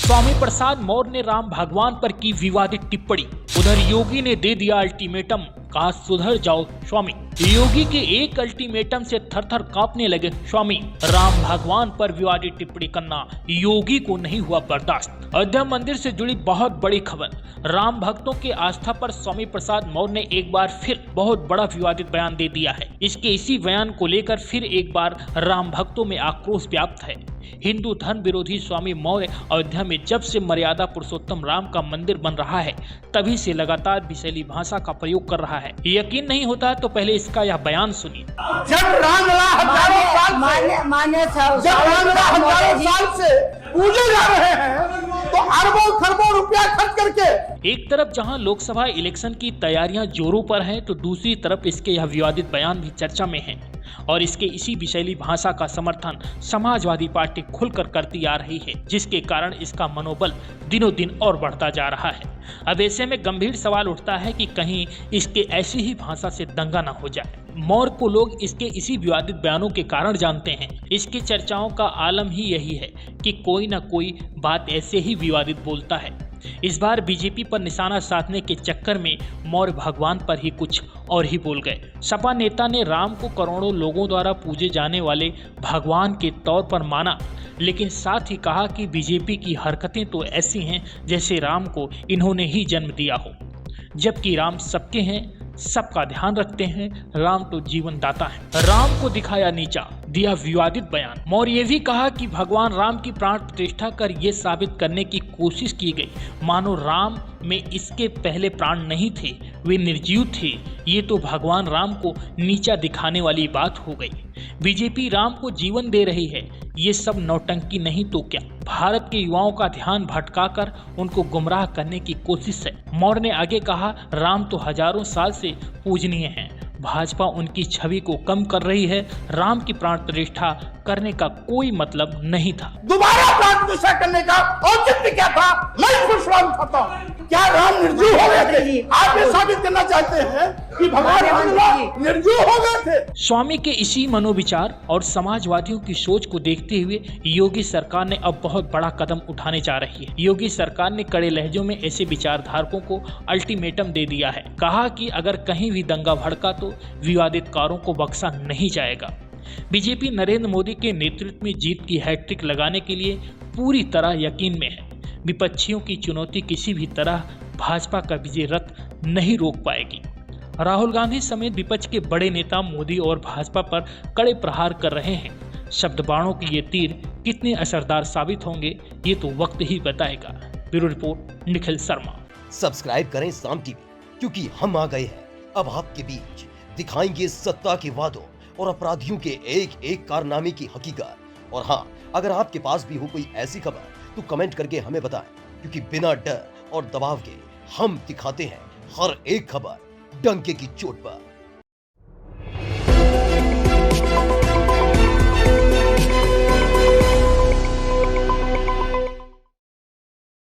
स्वामी प्रसाद मौर्य ने राम भगवान पर की विवादित टिप्पणी। उधर योगी ने दे दिया अल्टीमेटम, कहा सुधर जाओ स्वामी। योगी के एक अल्टीमेटम से थर-थर कांपने लगे स्वामी। राम भगवान पर विवादित टिप्पणी करना योगी को नहीं हुआ बर्दाश्त। अयोध्या मंदिर से जुड़ी बहुत बड़ी खबर। राम भक्तों के आस्था पर स्वामी प्रसाद मौर्य ने एक बार फिर बहुत बड़ा विवादित बयान दे दिया है। इसके इसी बयान को लेकर फिर एक बार राम भक्तों में आक्रोश व्याप्त है। हिंदू धर्म विरोधी स्वामी मौर्य अयोध्या में जब से मर्यादा पुरुषोत्तम राम का मंदिर बन रहा है तभी से लगातार विषैली भाषा का प्रयोग कर रहा है। यकीन नहीं होता है तो पहले इसका यह बयान सुनिए। जब रामलला हजारों साल से पूजे जा रहे हैं तो अरबों खरबों रुपया खर्च करके एक तरफ जहां लोकसभा इलेक्शन की तैयारियां जोरों पर हैं तो दूसरी तरफ इसके यह विवादित बयान भी चर्चा में है और इसके इसी विषैली भाषा का समर्थन समाजवादी पार्टी खुलकर करती आ रही है, जिसके कारण इसका मनोबल दिनों दिन और बढ़ता जा रहा है। अब ऐसे में गंभीर सवाल उठता है कि कहीं इसके ऐसी ही भाषा से दंगा न हो जाए। मौर्य को लोग इसके इसी विवादित बयानों के कारण जानते हैं। इसकी चर्चाओं का आलम ही यही है कि कोई न कोई बात ऐसे ही विवादित बोलता है। इस बार बीजेपी पर निशाना साधने के चक्कर में मौर्य भगवान पर ही कुछ और ही बोल गए। सपा नेता ने राम को करोड़ों लोगों द्वारा पूजे जाने वाले भगवान के तौर पर माना, लेकिन साथ ही कहा कि बीजेपी की हरकतें तो ऐसी हैं जैसे राम को इन्होंने ही जन्म दिया हो, जबकि राम सबके हैं, सबका ध्यान रखते हैं, राम तो जीवन दाता है। राम को दिखाया नीचा, दिया विवादित बयान। मौर्य ये भी कहा कि भगवान राम की प्राण प्रतिष्ठा कर ये साबित करने की कोशिश की गई मानो राम में इसके पहले प्राण नहीं थे, वे निर्जीव थे। ये तो भगवान राम को नीचा दिखाने वाली बात हो गई। बीजेपी राम को जीवन दे रही है, ये सब नौटंकी नहीं तो क्या? भारत के युवाओं का ध्यान भटकाकर उनको गुमराह करने की कोशिश है। मौर्य ने आगे कहा, राम तो हजारों साल से पूजनीय हैं, भाजपा उनकी छवि को कम कर रही है। राम की प्राण प्रतिष्ठा करने का कोई मतलब नहीं था। दोबारा प्राण प्रतिष्ठा करने का औचित्य क्या था? मैं खुश खाता हूँ। क्या राम निर्जीव हो गए थे? आप ये साबित करना चाहते हैं कि भगवान राम निर्जीव हो गए थे? स्वामी के इसी मनोविचार और समाजवादियों की सोच को देखते हुए योगी सरकार ने अब बहुत बड़ा कदम उठाने जा रही है। योगी सरकार ने कड़े लहजों में ऐसे विचारधारकों को अल्टीमेटम दे दिया है। कहा कि अगर कहीं भी दंगा भड़का तो विवादितकारों को बख्शा नहीं जाएगा। बीजेपी नरेंद्र मोदी के नेतृत्व में जीत की हैट्रिक लगाने के लिए पूरी तरह यकीन में है। विपक्षियों की चुनौती किसी भी तरह भाजपा का विजय रथ नहीं रोक पाएगी। राहुल गांधी समेत विपक्ष के बड़े नेता मोदी और भाजपा पर कड़े प्रहार कर रहे हैं। शब्द बाणों के ये तीर कितने असरदार साबित होंगे ये तो वक्त ही बताएगा। Bureau report, Nikhil Sharma. Subscribe करें साम टीवी, क्योंकि हम आ गए हैं अब आपके बीच। दिखाएंगे सत्ता के वादों और अपराधियों के एक एक कारनामे की हकीकत। और हाँ, अगर आपके पास भी हो कोई ऐसी खबर तो कमेंट करके हमें बताएं, क्योंकि बिना डर और दबाव के हम दिखाते हैं हर एक खबर डंके की चोट पर।